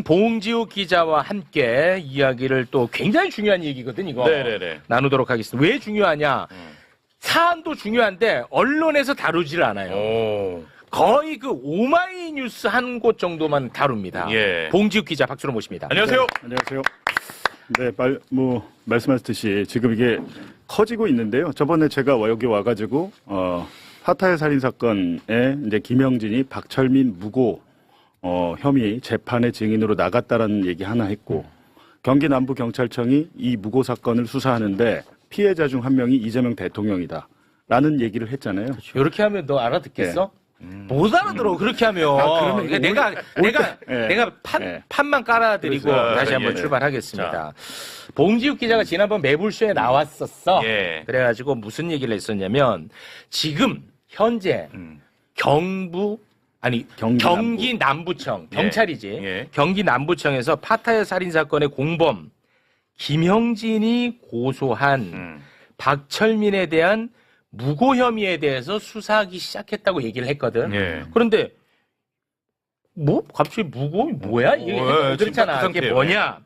봉지욱 기자와 함께 이야기를 또 굉장히 중요한 얘기거든 이거 네네네. 나누도록 하겠습니다. 왜 중요하냐? 사안도 중요한데 언론에서 다루질 않아요. 오. 거의 그 오마이뉴스 한 곳 정도만 다룹니다. 예. 봉지욱 기자 박수로 모십니다. 안녕하세요. 네, 안녕하세요. 네, 말씀하셨듯이 지금 이게 커지고 있는데요. 저번에 제가 여기 와가지고 파타야 살인 사건에 이제 김영진이 박철민 무고 혐의 재판의 증인으로 나갔다라는 얘기 하나 했고 경기 남부 경찰청이 이 무고 사건을 수사하는데 피해자 중 한 명이 이재명 대통령이다라는 얘기를 했잖아요. 그렇죠. 이렇게 하면 너 알아듣겠어? 못 알아들어 그렇게 하면. 그러면 내가 판만 깔아드리고 그래서, 다시 한번 예. 출발하겠습니다. 봉지욱 기자가 지난번 매불쇼에 나왔었어. 예. 그래가지고 무슨 얘기를 했었냐면 지금 현재 경기 남부청 경찰이지. 예. 경기 남부청에서 파타야 살인 사건의 공범 김형진이 고소한 박철민에 대한 무고 혐의에 대해서 수사하기 시작했다고 얘기를 했거든. 예. 그런데 갑자기 무고 뭐야? 이게 예, 그렇잖아. 지금 그 이게 상태예요. 뭐냐?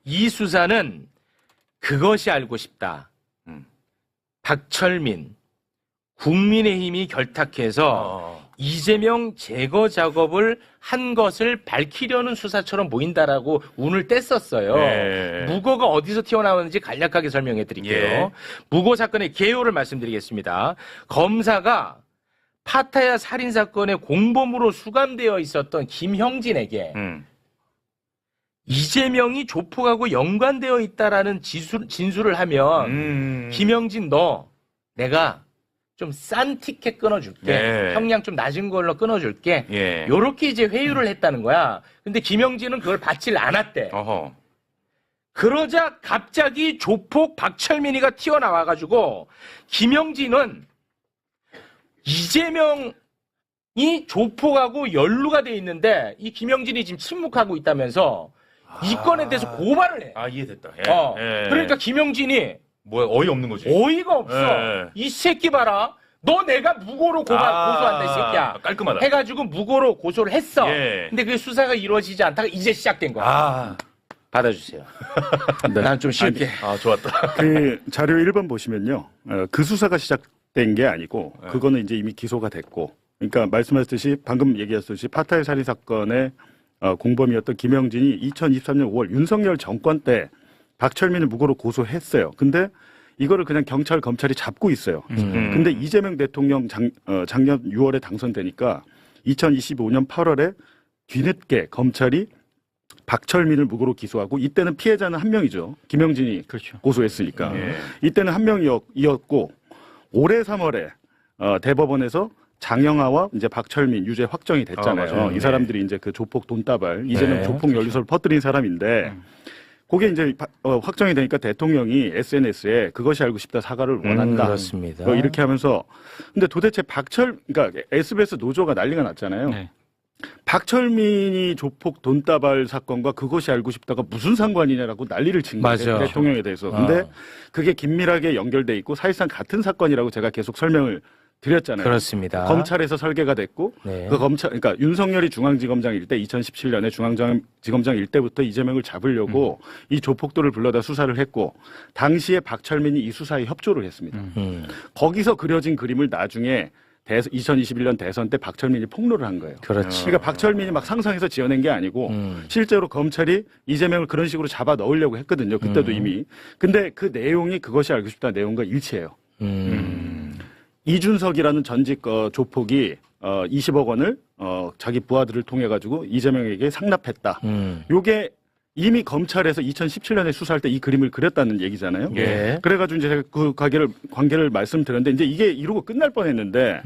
이 수사는 그것이 알고 싶다. 박철민 국민의힘이 결탁해서 이재명 제거 작업을 한 것을 밝히려는 수사처럼 보인다라고 운을 뗐었어요. 네. 무고가 어디서 튀어나오는지 간략하게 설명해 드릴게요. 예. 무고 사건의 개요를 말씀드리겠습니다. 검사가 파타야 살인 사건의 공범으로 수감되어 있었던 김형진에게 이재명이 조폭하고 연관되어 있다라는 진술을 하면 김형진 너 내가 좀 싼 티켓 끊어줄게. 네. 형량 좀 낮은 걸로 끊어줄게. 예. 요렇게 이제 회유를 했다는 거야. 근데 김영진은 그걸 받질 않았대. 어허. 그러자 갑자기 조폭 박철민이가 튀어나와가지고 김영진은 이재명이 조폭하고 연루가 돼 있는데 이 김영진이 지금 침묵하고 있다면서 이 건에 대해서 고발을 해. 아, 이해됐다. 예. 예. 그러니까 김영진이 뭐야, 어이없는 거지. 어이가 없어. 예. 이 새끼 봐라. 너 내가 무고로 고소한다, 이 새끼야. 깔끔하다. 해가지고 무고로 고소를 했어. 예. 근데 그게 수사가 이루어지지 않다가 이제 시작된 거야. 아. 받아주세요. 네. 난 좀 쉴게. 아, 좋았다. 그 자료 1번 보시면요. 그 수사가 시작된 게 아니고 그거는 이제 이미 기소가 됐고 그러니까 말씀하셨듯이 방금 얘기하셨듯이 파타야 살인 사건의 공범이었던 김영진이 2023년 5월 윤석열 정권 때 박철민을 무고로 고소했어요. 근데 이거를 그냥 경찰, 검찰이 잡고 있어요. 근데 이재명 대통령 작년 6월에 당선되니까 2025년 8월에 뒤늦게 검찰이 박철민을 무고로 기소하고 이때는 피해자는 한 명이죠. 김영진이 그렇죠. 고소했으니까. 이때는 한 명이었고 올해 3월에 대법원에서 장영하와 이제 박철민 유죄 확정이 됐잖아요. 맞아요. 이 사람들이 이제 그 조폭 돈다발 이재명 네. 조폭 연루설을 퍼뜨린 사람인데 그게 이제 확정이 되니까 대통령이 SNS에 그것이 알고 싶다 사과를 원한다. 그렇습니다. 이렇게 하면서 근데 도대체 그러니까 SBS 노조가 난리가 났잖아요. 네. 박철민이 조폭 돈다발 사건과 그것이 알고 싶다가 무슨 상관이냐라고 난리를 친 거예요. 맞아. 대통령에 대해서. 근데 그게 긴밀하게 연결돼 있고 사실상 같은 사건이라고 제가 계속 설명을 드렸잖아요. 그렇습니다. 검찰에서 설계가 됐고 네. 그러니까 윤석열이 중앙지검장일 때 2017년에 중앙지검장일 때부터 이재명을 잡으려고 이 조폭들을 불러다 수사를 했고 당시에 박철민이 이 수사에 협조를 했습니다. 거기서 그려진 그림을 나중에 2021년 대선 때 박철민이 폭로를 한 거예요. 그렇지. 그러니까 박철민이 막 상상해서 지어낸 게 아니고 실제로 검찰이 이재명을 그런 식으로 잡아 넣으려고 했거든요. 그때도 이미. 근데 그 내용이 그것이 알고 싶다 내용과 일치해요. 이준석이라는 전직 조폭이 20억 원을 자기 부하들을 통해 가지고 이재명에게 상납했다. 요게 이미 검찰에서 2017년에 수사할 때 이 그림을 그렸다는 얘기잖아요. 예. 그래가지고 이제 제가 그 관계를 말씀드렸는데 이제 이게 이러고 끝날 뻔했는데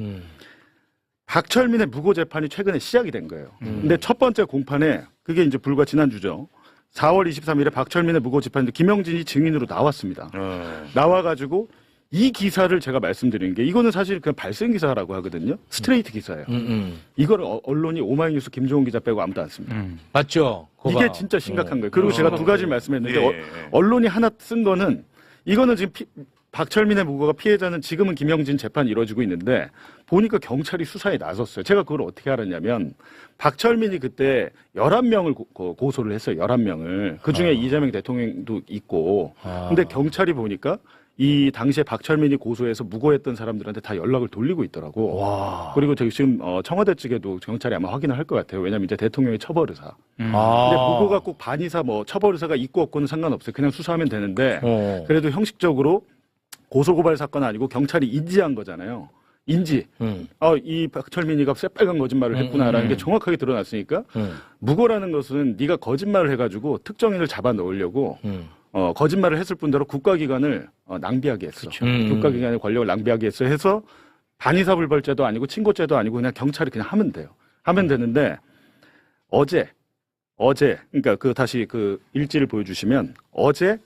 박철민의 무고 재판이 최근에 시작이 된 거예요. 근데 첫 번째 공판에 그게 이제 불과 지난주죠. 4월 23일에 박철민의 무고 재판인데 김영진이 증인으로 나왔습니다. 나와가지고 이 기사를 제가 말씀드리는 게 이거는 사실 그냥 발생 기사라고 하거든요. 스트레이트 기사예요. 이걸 언론이 오마이뉴스 김종훈 기자 빼고 아무도 안 씁니다. 맞죠? 이게 진짜 심각한 거예요. 그리고 제가 두 가지를 말씀했는데 예. 언론이 하나 쓴 거는 이거는 지금 박철민의 무고가 피해자는 지금은 김영진 재판이 이루어지고 있는데 보니까 경찰이 수사에 나섰어요. 제가 그걸 어떻게 알았냐면 박철민이 그때 11명을 고소를 했어요. 11명을. 그중에 이재명 대통령도 있고. 근데 경찰이 보니까 이 당시에 박철민이 고소해서 무고했던 사람들한테 다 연락을 돌리고 있더라고. 와. 그리고 저기 지금 청와대 측에도 경찰이 아마 확인을 할 것 같아요. 왜냐하면 이제 대통령의 처벌의사. 근데 아. 무고가 꼭 반의사 뭐 처벌의사가 있고 없고는 상관없어요. 그냥 수사하면 되는데 그래도 형식적으로 고소고발 사건 아니고 경찰이 인지한 거잖아요. 인지. 이 박철민이가 새빨간 거짓말을 했구나라는 게 정확하게 드러났으니까 무고라는 것은 네가 거짓말을 해가지고 특정인을 잡아 넣으려고 거짓말을 했을 뿐더러 국가기관을 낭비하게 했어. 국가기관의 권력을 낭비하게 했어. 해서 반의사불벌죄도 아니고 친고죄도 아니고 그냥 경찰이 그냥 하면 돼요. 하면 되는데 어제 그러니까 다시 그 일지를 보여주시면 어제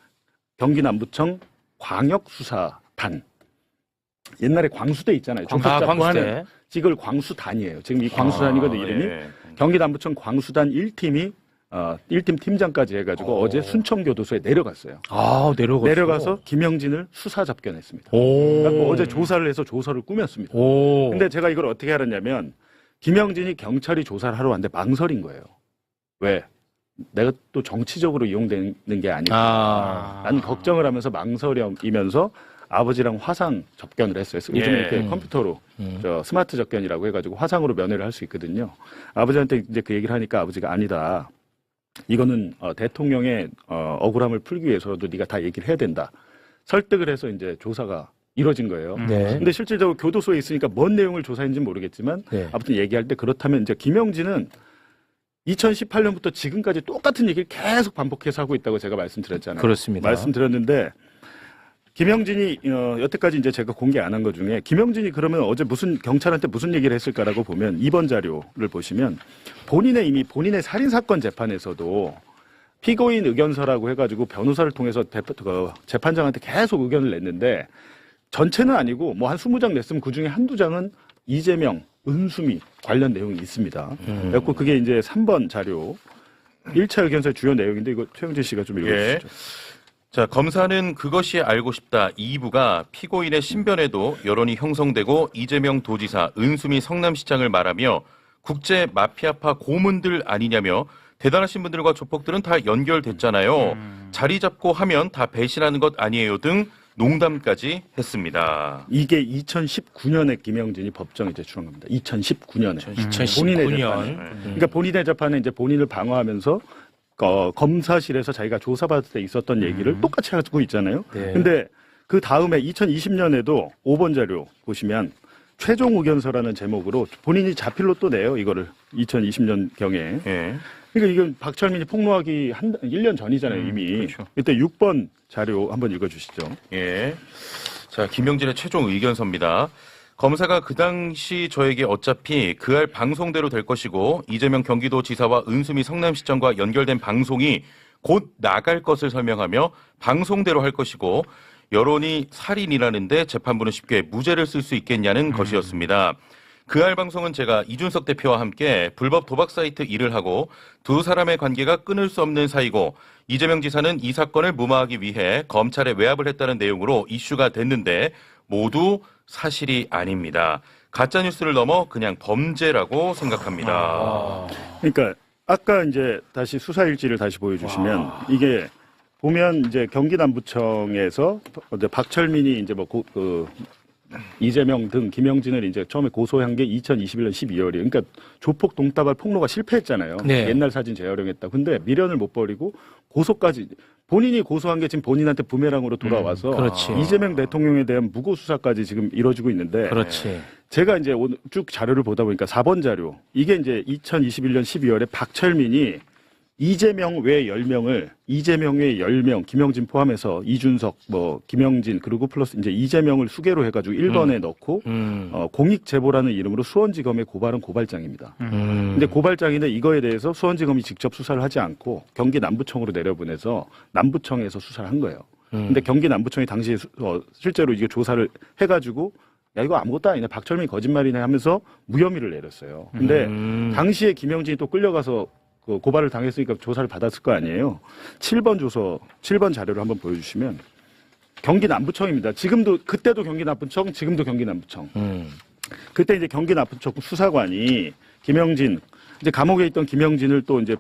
경기 남부청 광역수사단 옛날에 광수대 있잖아요. 조폭잡고 하는 이걸 광수단이에요. 지금 이 광수단이거든 이름이. 경기 남부청 광수단 1팀이 1팀 팀장까지 해가지고 어제 순천교도소에 내려갔어요. 아, 내려가서 김영진을 수사 잡견했습니다. 그래서 어제 조사를 해서 조서를 꾸몄습니다. 근데 제가 이걸 어떻게 알았냐면 김영진이 경찰이 조사를 하러 왔는데 망설인 거예요. 왜? 내가 또 정치적으로 이용되는 게 아닐까. 나는 걱정을 하면서 망설이면서 아버지랑 화상 접견을 했어요. 요즘에 이렇게 컴퓨터로 스마트 접견이라고 해가지고 화상으로 면회를 할 수 있거든요. 아버지한테 이제 그 얘기를 하니까 아버지가 아니다. 이거는 대통령의 억울함을 풀기 위해서라도 네가 다 얘기를 해야 된다. 설득을 해서 이제 조사가 이루어진 거예요. 근데 실질적으로 교도소에 있으니까 뭔 내용을 조사했는지 모르겠지만 아무튼 얘기할 때 그렇다면 이제 김영진은 2018년부터 지금까지 똑같은 얘기를 계속 반복해서 하고 있다고 제가 말씀드렸잖아요. 그렇습니다. 말씀드렸는데 김영진이 여태까지 이제 제가 공개 안 한 것 중에 김영진이 그러면 어제 경찰한테 무슨 얘기를 했을까라고 보면 2번 자료를 보시면 이미 본인의 살인사건 재판에서도 피고인 의견서라고 해가지고 변호사를 통해서 재판장한테 계속 의견을 냈는데 전체는 아니고 뭐 한 20장 냈으면 그중에 한두 장은 이재명, 은수미 관련 내용이 있습니다. 그래서 그게 이제 3번 자료 1차 의견서의 주요 내용인데 이거 최영진 씨가 좀 읽어주시죠. 자, 검사는 그것이 알고 싶다 2부가 피고인의 신변에도 여론이 형성되고 이재명 도지사, 은수미 성남시장을 말하며 국제 마피아파 고문들 아니냐며 대단하신 분들과 조폭들은 다 연결됐잖아요. 자리 잡고 하면 다 배신하는 것 아니에요 등 농담까지 했습니다. 이게 2019년에 김영진이 법정에 제출한 겁니다. 2019년에. 본인의 재판에. 그러니까 본인의 재판에 이제 본인을 방어하면서 검사실에서 자기가 조사받을 때 있었던 얘기를 똑같이 하고 있잖아요. 근데 그 다음에 2020년에도 5번 자료 보시면 최종 의견서라는 제목으로 본인이 자필로 또 내요. 이거를 2020년경에. 그러니까 이건 박철민이 폭로하기 1년 전이잖아요. 이미. 그렇죠. 이때 6번 자료 한번 읽어주시죠. 자, 김영진의 최종 의견서입니다. 검사가 그 당시 저에게 어차피 그할 방송대로 될 것이고 이재명 경기도지사와 은수미 성남시장과 연결된 방송이 곧 나갈 것을 설명하며 방송대로 할 것이고 여론이 살인이라는데 재판부는 쉽게 무죄를 쓸 수 있겠냐는 것이었습니다. 그할 방송은 제가 이준석 대표와 함께 불법 도박 사이트 일을 하고 두 사람의 관계가 끊을 수 없는 사이고 이재명 지사는 이 사건을 무마하기 위해 검찰에 외압을 했다는 내용으로 이슈가 됐는데 모두 사실이 아닙니다. 가짜뉴스를 넘어 그냥 범죄라고 생각합니다. 그러니까 아까 이제 다시 수사 일지를 다시 보여주시면 이게 보면 이제 경기 남부청에서 박철민이 이제 이재명 등 김영진을 이제 처음에 고소한 게 2021년 12월이에요. 그러니까 조폭 동따발 폭로가 실패했잖아요. 옛날 사진 재활용했다. 근데 미련을 못 버리고 고소까지 본인이 고소한 게 지금 본인한테 부메랑으로 돌아와서 이재명 대통령에 대한 무고 수사까지 지금 이루어지고 있는데 제가 이제 오늘 쭉 자료를 보다 보니까 4번 자료 이게 이제 2021년 12월에 박철민이 이재명 외 10명을 이재명 외 10명 김영진 포함해서 이준석 김영진 그리고 플러스 이제 이재명을 수개로 해가지고 1번에 넣고 공익 제보라는 이름으로 수원지검에 고발은 고발장입니다. 근데 고발장인데 이거에 대해서 수원지검이 직접 수사를 하지 않고 경기 남부청으로 내려보내서 남부청에서 수사를 한 거예요. 근데 경기 남부청이 당시에 실제로 이게 조사를 해가지고 야 이거 아무것도 아니네 박철민이 거짓말이네 하면서 무혐의를 내렸어요. 근데 당시에 김영진이 또 끌려가서 고발을 당했으니까 조사를 받았을 거 아니에요. 7번 자료를 한번 보여주시면 경기 남부청입니다. 그때도 경기 남부청, 지금도 경기 남부청. 그때 이제 경기 남부청 수사관이 김영진, 이제 감옥에 있던 김영진을 또 이제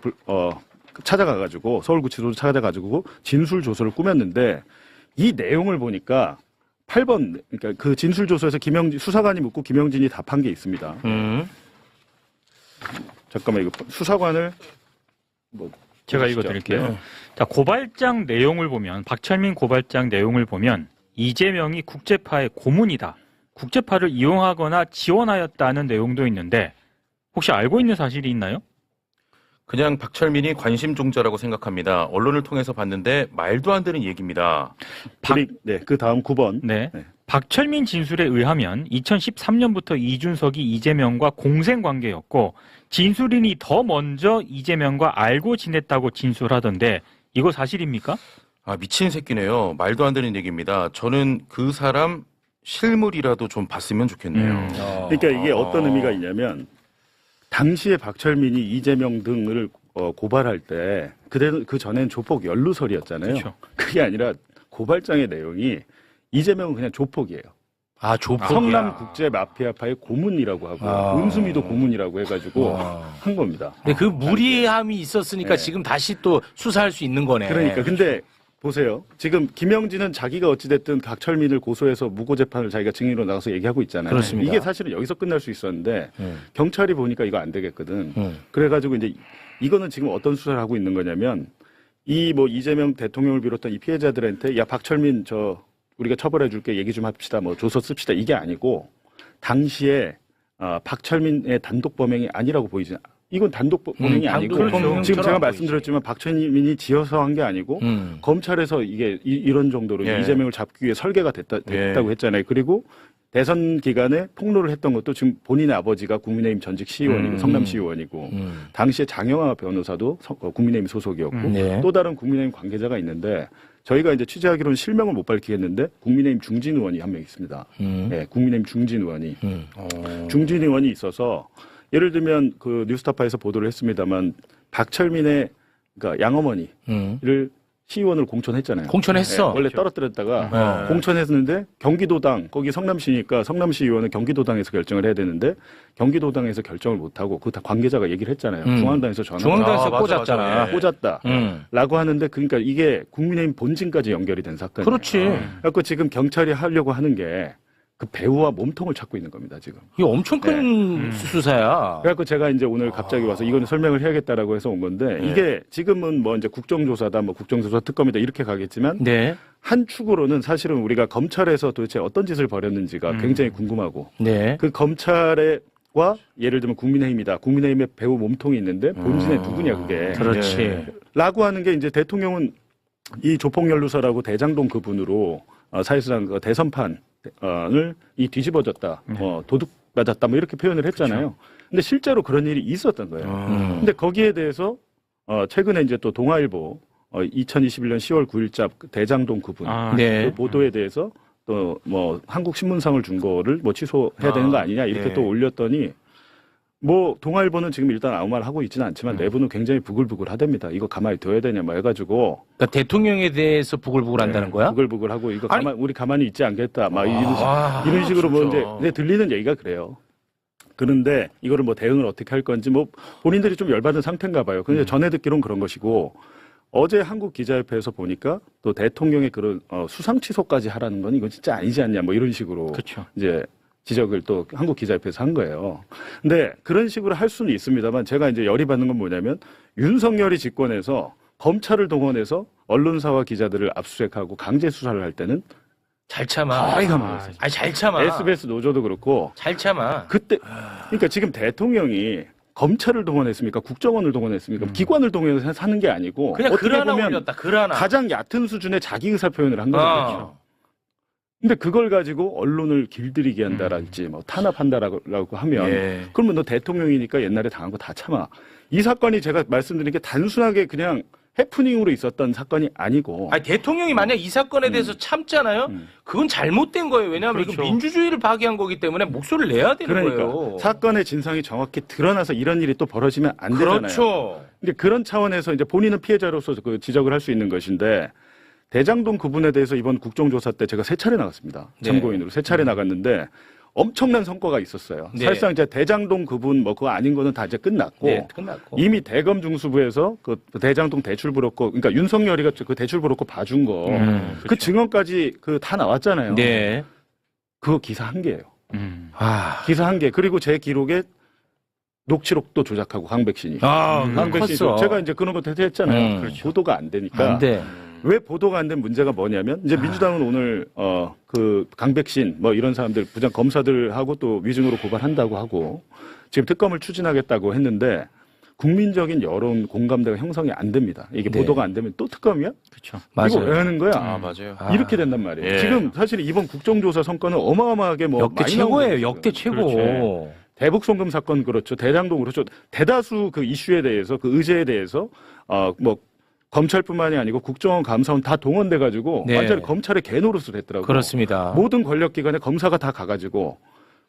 찾아가가지고 서울구치소로 찾아가지고 진술 조서를 꾸몄는데 이 내용을 보니까 8번, 그러니까 그 진술 조서에서 수사관이 묻고 김영진이 답한 게 있습니다. 잠깐만 이거 수사관을 제가 보시죠. 읽어드릴게요. 네. 자, 고발장 내용을 보면 박철민 고발장 내용을 보면 이재명이 국제파의 고문이다. 국제파를 이용하거나 지원하였다는 내용도 있는데 혹시 알고 있는 사실이 있나요? 그냥 박철민이 관심종자라고 생각합니다. 언론을 통해서 봤는데 말도 안 되는 얘기입니다. 그 다음 9번. 네. 네. 박철민 진술에 의하면 2013년부터 이준석이 이재명과 공생 관계였고 진술인이 더 먼저 이재명과 알고 지냈다고 진술하던데 이거 사실입니까? 아, 미친 새끼네요. 말도 안 되는 얘기입니다. 저는 그 사람 실물이라도 좀 봤으면 좋겠네요. 그러니까 이게 어떤 의미가 있냐면 당시에 박철민이 이재명 등을 고발할 때 그 전엔 조폭 연루설이었잖아요. 그렇죠. 그게 아니라 고발장의 내용이 이재명은 그냥 조폭이에요. 아, 조폭이야. 성남국제마피아파의 고문이라고 하고 은수미도 고문이라고 해가지고 한 겁니다. 근데 그 무리함이 있었으니까 네. 지금 다시 또 수사할 수 있는 거네. 그러니까 근데 보세요. 지금 김영진은 자기가 어찌됐든 박철민을 고소해서 무고재판을 자기가 증인으로 나가서 얘기하고 있잖아요. 그렇습니다. 이게 사실은 여기서 끝날 수 있었는데 경찰이 보니까 이거 안 되겠거든. 음. 그래가지고 이제 이거는 지금 어떤 수사를 하고 있는 거냐면 이재명 대통령을 비롯한 이 피해자들한테 야 박철민 우리가 처벌해 줄게 얘기 좀 합시다. 조서 씁시다. 이게 아니고 당시에 박철민의 단독 범행이 아니라고 보이지. 이건 단독 범행이 아니고 단독 범행처럼 지금 제가 보이지. 말씀드렸지만 박철민이 지어서 한 게 아니고 검찰에서 이게 이런 정도로 예. 이재명을 잡기 위해 설계가 됐다고 했잖아요. 그리고 대선 기간에 폭로를 했던 것도 지금 본인의 아버지가 국민의힘 전직 시의원이고 성남 시의원이고 당시에 장영하 변호사도 국민의힘 소속이었고 네. 또 다른 국민의힘 관계자가 있는데 저희가 이제 취재하기로는 실명을 못 밝히겠는데 국민의힘 중진 의원이 한 명 있습니다. 네, 국민의힘 중진 의원이 중진 의원이 있어서 예를 들면 그 뉴스타파에서 보도를 했습니다만 박철민의 그러니까 양어머니를 시의원을 공천했잖아요. 공천했어. 네, 원래 떨어뜨렸다가 공천했는데 경기도당 거기 성남시니까 성남시 의원은 경기도당에서 결정을 해야 되는데 경기도당에서 결정을 못하고 그 다 관계자가 얘기를 했잖아요. 중앙당에서 전화 중앙당에서 맞아, 꽂았잖아. 맞아. 예. 꽂았다라고 하는데 그러니까 이게 국민의힘 본진까지 연결이 된 사건이에요. 그렇지. 그래서 지금 경찰이 하려고 하는 게 그 배우와 몸통을 찾고 있는 겁니다, 지금. 이거 엄청 큰 수사야. 그래갖고 제가 이제 오늘 갑자기 와서 이건 설명을 해야겠다라고 해서 온 건데 이게 지금은 이제 국정조사다, 국정조사 특검이다 이렇게 가겠지만 네. 한 축으로는 사실은 우리가 검찰에서 도대체 어떤 짓을 벌였는지가 굉장히 궁금하고 네. 그 검찰과 예를 들면 국민의힘이다. 국민의힘의 배우 몸통이 있는데 본진에 누구냐 그게. 그렇지. 라고 하는 게 이제 대통령은 이 조폭연루설하고 대장동 그분으로 사실상 그 대선판을 뒤집어졌다, 도둑맞았다, 이렇게 표현을 했잖아요. 근데 실제로 그런 일이 있었던 거예요. 근데 거기에 대해서 최근에 이제 또 동아일보 2021년 10월 9일자 대장동 그분 네. 그 보도에 대해서 또 한국신문상을 준 거를 취소해야 되는 거 아니냐 이렇게 네. 또 올렸더니 동아일보는 지금 일단 아무 말 하고 있지는 않지만 내부는 굉장히 부글부글 하답니다. 이거 가만히 둬야 되냐 해가지고. 그러니까 대통령에 대해서 부글부글 한다는 거야? 부글부글 하고 이거 아니, 우리 가만히 있지 않겠다. 이런 식으로 진짜. 이제 들리는 얘기가 그래요. 그런데 이거를 대응을 어떻게 할 건지 본인들이 좀 열받은 상태인가 봐요. 근데 전해 듣기로는 그런 것이고 어제 한국기자협회에서 보니까 또 대통령의 그런 수상 취소까지 하라는 건 이건 진짜 아니지 않냐 이런 식으로 그렇죠. 이제 지적을 또 한국기자협회에서 한 거예요. 근데 그런 식으로 할 수는 있습니다만 제가 이제 열이 받는 건 뭐냐면 윤석열이 집권해서 검찰을 동원해서 언론사와 기자들을 압수수색하고 강제 수사를 할 때는 잘 참아. 거의 가만히 있어요. 아니, 잘 참아. SBS 노조도 그렇고 잘 참아. 그때 그러니까 지금 대통령이 검찰을 동원했습니까? 국정원을 동원했습니까? 기관을 동원해서 하는 게 아니고 그냥 어떻게 글 하나 보면 올렸다. 글 하나. 가장 얕은 수준의 자기 의사 표현을 한 거죠. 근데 그걸 가지고 언론을 길들이게 한다랄지 탄압한다라고 하면 예. 그러면 너 대통령이니까 옛날에 당한 거 다 참아. 이 사건이 제가 말씀드린 게 단순하게 그냥 해프닝으로 있었던 사건이 아니고 아니, 대통령이 만약 이 사건에 대해서 참잖아요? 그건 잘못된 거예요. 왜냐하면 그렇죠. 이거 민주주의를 파괴한 거기 때문에 목소리를 내야 되는 그러니까 거예요. 사건의 진상이 정확히 드러나서 이런 일이 또 벌어지면 안 되잖아요. 그렇죠. 근데 그런 차원에서 이제 본인은 피해자로서 그 지적을 할 수 있는 것인데 대장동 그분에 대해서 이번 국정조사 때 제가 3차례 나갔습니다. 네. 참고인으로 3차례 나갔는데 엄청난 성과가 있었어요. 네. 사실상 이제 대장동 그분 뭐 그거 아닌 거는 다 이제 끝났고 네, 끝났고. 이미 대검 중수부에서 그 대장동 대출 불었고 그러니까 윤석열이가 그 대출 불었고 봐준 거 그 그렇죠. 증언까지 그 다 나왔잖아요. 네. 그거 기사 한 개예요. 아, 기사 한 개. 그리고 제 기록에 녹취록도 조작하고 강백신이. 강백신이 컸어. 제가 이제 그런 거 대체했잖아요. 그렇죠. 보도가 안 되니까. 안 돼. 왜 보도가 안 된 문제가 뭐냐면 이제 민주당은 오늘 그 강백신 뭐 이런 사람들 부장 검사들하고 또 위증으로 고발한다고 하고 지금 특검을 추진하겠다고 했는데 국민적인 여론 공감대가 형성이 안 됩니다. 이게 네. 보도가 안 되면 또 특검이야? 그렇죠. 이거 맞아요. 왜 하는 거야? 아, 맞아요. 아. 이렇게 된단 말이에요. 예. 지금 사실 이번 국정조사 성과는 어마어마하게 뭐 역대 많이 최고예요. 나오는 역대 거죠. 최고. 그렇죠. 대북 송금 사건 그렇죠. 대장동 그렇죠. 대다수 그 이슈에 대해서 그 의제에 대해서 뭐 검찰뿐만이 아니고 국정원 감사원 다 동원돼 가지고 네. 완전히 검찰의 개노릇을 했더라고요. 그렇습니다. 모든 권력기관에 검사가 다 가가지고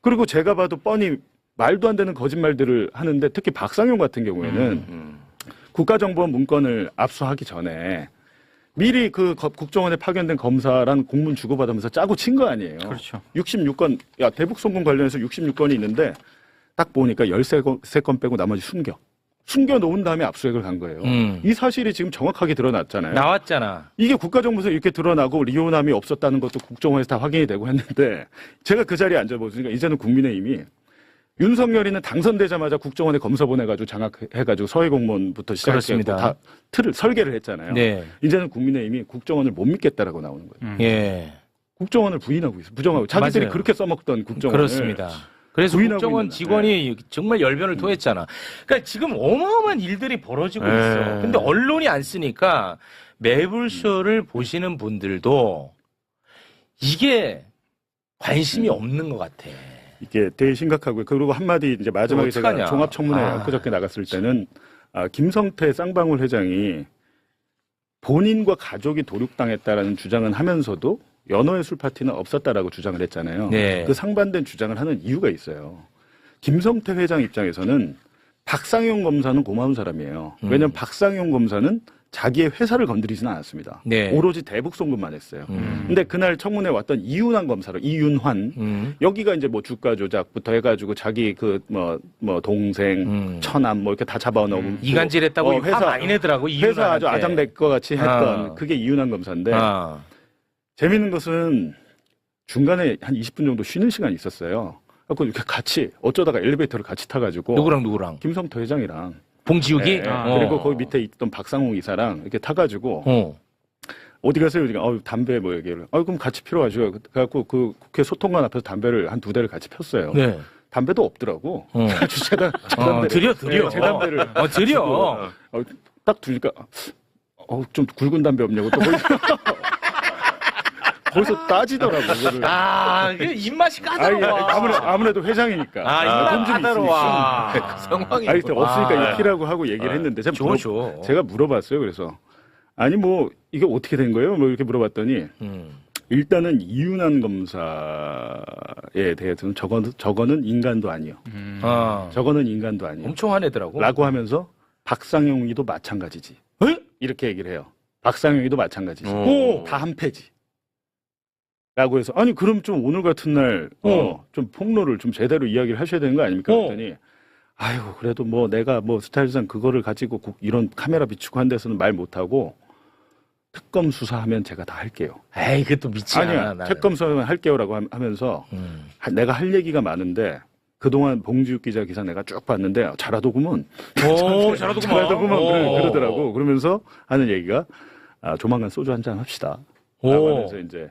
그리고 제가 봐도 뻔히 말도 안 되는 거짓말들을 하는데 특히 박상용 같은 경우에는 국가정보원 문건을 압수하기 전에 미리 그 국정원에 파견된 검사랑 공문 주고받으면서 짜고 친 거 아니에요. 그렇죠. 66건, 야, 대북 송금 관련해서 66건이 있는데 딱 보니까 13건 빼고 나머지 숨겨 놓은 다음에 압수수색을 간 거예요. 이 사실이 지금 정확하게 드러났잖아요. 나왔잖아. 이게 국가정보에서 이렇게 드러나고 리오남이 없었다는 것도 국정원에서 다 확인이 되고 했는데 제가 그 자리에 앉아보니까 이제는 국민의힘이 윤석열이는 당선되자마자 국정원에 검사 보내가지고 장악해가지고 서해공무원부터 시작해서 그렇습니다. 다 틀을 설계를 했잖아요. 네. 이제는 국민의힘이 국정원을 못 믿겠다라고 나오는 거예요. 예. 국정원을 부인하고 있어. 부정하고 자기들이 맞아요. 그렇게 써먹던 국정원을 그렇습니다. 그래서 부인하고 국정원 있는, 직원이 정말 열변을 토했잖아. 그러니까 지금 어마어마한 일들이 벌어지고 네. 있어. 근데 언론이 안 쓰니까 매불쇼를 보시는 분들도 이게 관심이 없는 것 같아. 이게 되게 심각하고요. 그리고 한마디 이제 마지막에 어떡하냐. 제가 종합청문회 아. 엊그저께 나갔을 때는 김성태 쌍방울 회장이 본인과 가족이 도륙당했다라는 주장은 하면서도 연호의 술 파티는 없었다라고 주장을 했잖아요. 네. 그 상반된 주장을 하는 이유가 있어요. 김성태 회장 입장에서는 박상용 검사는 고마운 사람이에요. 왜냐하면 박상용 검사는 자기의 회사를 건드리지는 않았습니다. 네. 오로지 대북 송금만 했어요. 근데 그날 청문회 왔던 이윤환 검사로 이윤환 여기가 이제 뭐 주가 조작부터 해가지고 자기 그 뭐 동생 처남 뭐 이렇게 다 잡아놓고 이간질했다고 화 많이 내더라고. 회사 아주 아장낼 것 같이 했던 아. 그게 이윤환 검사인데 아. 재밌는 것은 중간에 한 20분 정도 쉬는 시간이 있었어요. 그래서 이렇게 같이 어쩌다가 엘리베이터를 같이 타가지고 누구랑? 김성태 회장이랑 봉지욱이? 네, 어. 그리고 거기 밑에 있던 박상웅 이사랑 이렇게 타가지고 어. 어디 가세요? 그러니까 담배 뭐 얘기를. 그럼 같이 필요하죠. 그래갖고 그 국회 소통관 앞에서 담배를 한 2대를 같이 폈어요. 네. 담배도 없더라고. 어. 아주 제 담배 드려. 네, 제 담배를 드려. 딱 두니까 좀 굵은 담배 없냐고 또 거기서 따지더라고. 그거를. 그 입맛이 까다로워. 아무래도 회장이니까. 입맛 좀 까다로워. 그 상황이. 일단 없으니까 아. 익히라고 하고 얘기를 했는데 줘. 제가 물어봤어요. 그래서 아니 뭐 이게 어떻게 된 거예요? 뭐 이렇게 물어봤더니 일단은 이윤환 검사에 대해서는 저거는 인간도 아니요. 저거는 인간도 아니요. 엄청 화내더라고. 라고 하면서 박상용이도 마찬가지지. 이렇게 얘기를 해요. 박상용이도 마찬가지지. 다 한패지. 라고 해서 아니 그럼 좀 오늘 같은 날 좀 폭로를 좀 제대로 이야기를 하셔야 되는 거 아닙니까? 그랬더니 아유 그래도 뭐 내가 뭐 스타일상 그거를 가지고 이런 카메라 비추고 한 데서는 말 못하고 특검 수사하면 제가 다 할게요. 에이 그것도 믿지 않아. 아니야 나는. 특검 수사하면 할게요라고 하면서 내가 할 얘기가 많은데 그동안 봉지욱 기자 기사 내가 쭉 봤는데 잘하더구먼. 잘하더구먼 그러더라고. 그러면서 하는 얘기가 조만간 소주 한잔 합시다. 라고 하면서 이제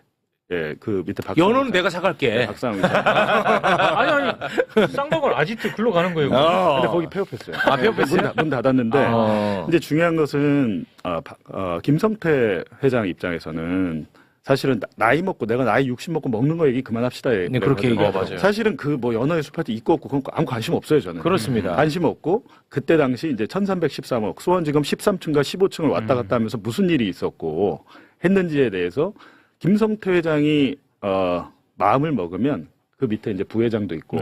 그 밑에 연호는 내가 사갈게. 박상우 아니 쌍방울 아지트 글로 가는 거예요. 근데 거기 폐업했어요. 폐업했어요? 문 닫았는데 이제 중요한 것은 김성태 회장 입장에서는 사실은 나이 먹고 내가 나이 60 먹고 먹는 거 얘기 그만합시다. 네, 그렇게 얘기하죠. 맞아요. 사실은 그 뭐 연어의 수파티 있고 없고 그건 아무 관심 없어요 저는. 그렇습니다. 관심 없고 그때 당시 이제 1,313억 수원지검 13층과 15층을 왔다 갔다 하면서 무슨 일이 있었고 했는지에 대해서 김성태 회장이 마음을 먹으면 그 밑에 이제 부회장도 있고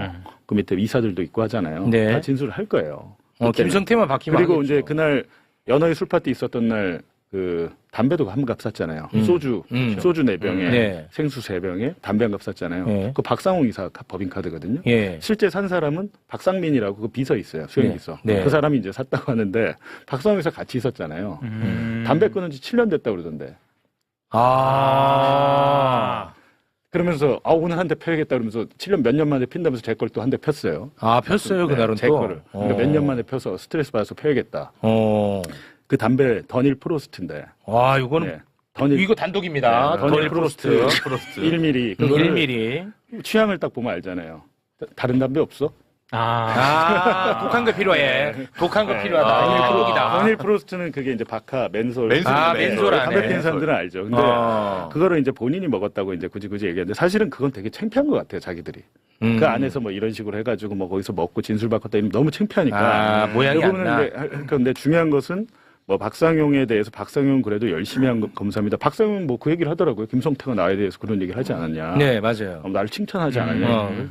그 밑에 이사들도 있고 하잖아요. 네. 다 진술을 할 거예요. 그때는. 김성태만 바뀌면 그리고 하겠죠. 이제 그날 연어의 술파티 있었던 날 그 담배도 한 값 샀잖아요. 음. 소주 4병에 네. 생수 3병에 담배 한 값 샀잖아요. 네. 그 박상웅 이사 법인카드거든요. 예. 실제 산 사람은 박상민이라고 그 비서 있어요. 수행비서. 네. 네. 그 사람이 이제 샀다고 하는데 박상웅 이사 같이 있었잖아요. 담배 끊은 지 7년 됐다고 그러던데. 아. 그러면서 오늘 한 대 펴야겠다 그러면서 7년 몇 년 만에 핀다면서 제 걸 또 한 대 폈어요. 아, 폈어요, 그날은 제 또. 거를. 그러니까 몇 년 만에 펴서 스트레스 받아서 펴야겠다. 어. 그 담배 더닐 프로스트인데. 와, 이거는 네. 더닐 이거 단독입니다. 네, 더닐 프로스트. 프로스트. 1mm. 그거를 1mm. 취향을 딱 보면 알잖아요. 다른 담배 없어? 독한 거 필요해. 독한 거 필요하다. 아. 이게 프로기다. 더닐 프로스트는 그게 이제 바카, 맨솔. 맨솔, 아, 맨솔 안에. 담배 피는 사람들은 알죠. 근데 그거를 이제 본인이 먹었다고 이제 굳이 얘기하는데 사실은 그건 되게 창피한 것 같아요, 자기들이. 그 안에서 뭐 이런 식으로 해가지고 뭐 거기서 먹고 진술 바꿨다 이러면 너무 창피하니까. 아, 모양이 안 나. 그런데 중요한 것은 뭐 박상용에 대해서 박상용 그래도 열심히 한 검사입니다. 박상용 뭐 그 얘기를 하더라고요. 김성태가 나에 대해서 그런 얘기를 하지 않았냐. 네, 맞아요. 나를 칭찬하지 않았냐.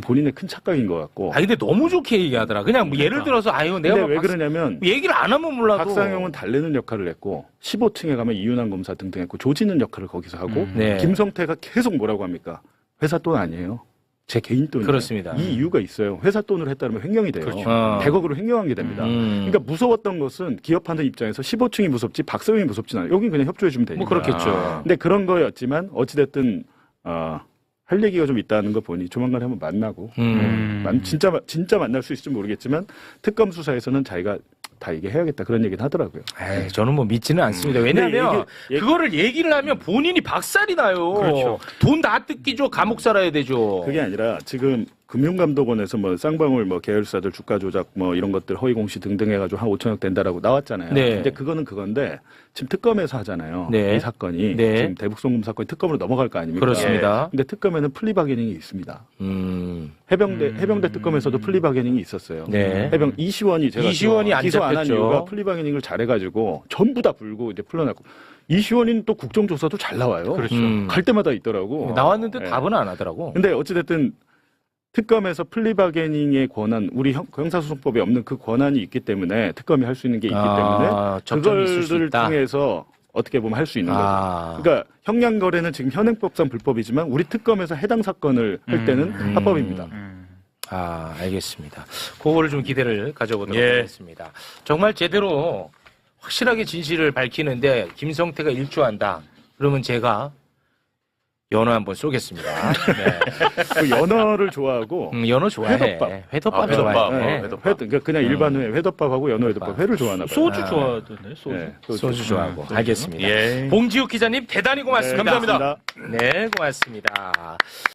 본인의 큰 착각인 것 같고. 아, 근데 너무 좋게 얘기하더라. 그냥 뭐 예를 들어서, 아유, 내가 근데 뭐 왜 그러냐면 얘기를 안 하면 몰라도. 박상용은 달래는 역할을 했고 15층에 가면 이윤환 검사 등등했고 조지는 역할을 거기서 하고 네. 김성태가 계속 뭐라고 합니까? 회사 돈 아니에요. 제 개인 돈이에요. 그렇습니다. 이 이유가 있어요. 회사 돈으로 했다면 횡령이 돼요. 그렇죠. 100억으로 횡령한 게 됩니다. 그러니까 무서웠던 것은 기업하는 입장에서 15층이 무섭지 박상용이 무섭진 않아요. 여긴 그냥 협조해 주면 되니까. 뭐 그렇겠죠. 근데 그런 거였지만 어찌됐든 할 얘기가 좀 있다는 거 보니 조만간에 한번 만나고 진짜 만날 수 있을지 모르겠지만 특검 수사에서는 자기가 다 얘기해야겠다 그런 얘기는 하더라고요. 에이, 저는 뭐 믿지는 않습니다. 왜냐하면 근데 그거를 얘기를 하면 본인이 박살이 나요. 그렇죠. 돈 다 뜯기죠. 감옥 살아야 되죠. 그게 아니라 지금 금융감독원에서 뭐 쌍방울 뭐 계열사들 주가 조작 뭐 이런 것들 허위 공시 등등 해가지고 한 5천억 된다라고 나왔잖아요. 네. 근데 그거는 그건데 지금 특검에서 하잖아요. 네. 이 사건이 네. 지금 대북송금 사건이 특검으로 넘어갈 거 아닙니까? 그렇습니다. 근데 특검에는 플리바게닝이 있습니다. 해병대 특검에서도 플리바게닝이 있었어요. 네. 해병 이시원이 제가 이시원이 안 기소 안 한 잡혔죠. 이유가 플리바게닝을 잘해가지고 전부 다 불고 이제 풀려났고 이시원이는 또 국정조사도 잘 나와요. 그렇죠. 갈 때마다 있더라고. 나왔는데 네. 답은 안 하더라고. 근데 어찌됐든 특검에서 플리바게닝의 우리 형사소송법에 없는 그 권한이 있기 때문에 특검이 할 수 있는 게 있기 때문에 접점이 있을 수 그걸 있다. 통해서 어떻게 보면 할 수 있는 아. 거죠. 그러니까 형량거래는 지금 현행법상 불법이지만 우리 특검에서 해당 사건을 할 때는 합법입니다. 아, 알겠습니다. 그거를 좀 기대를 가져보도록 예. 하겠습니다. 정말 제대로 확실하게 진실을 밝히는데 김성태가 일조한다. 그러면 제가 연어 한번 쏘겠습니다. 네. 그 연어를 좋아하고 연어 좋아해. 회덮밥. 회덮밥 아, 회덮밥. 좋아해. 네, 그러니까 그냥 일반 회, 회덮밥하고 연어 회덮밥 회를 좋아하나 봐요. 소주 좋아하던데, 소주. 네, 소주 좋아하고. 알겠습니다. 예. 봉지욱 기자님 대단히 고맙습니다. 감사합니다. 네, 고맙습니다.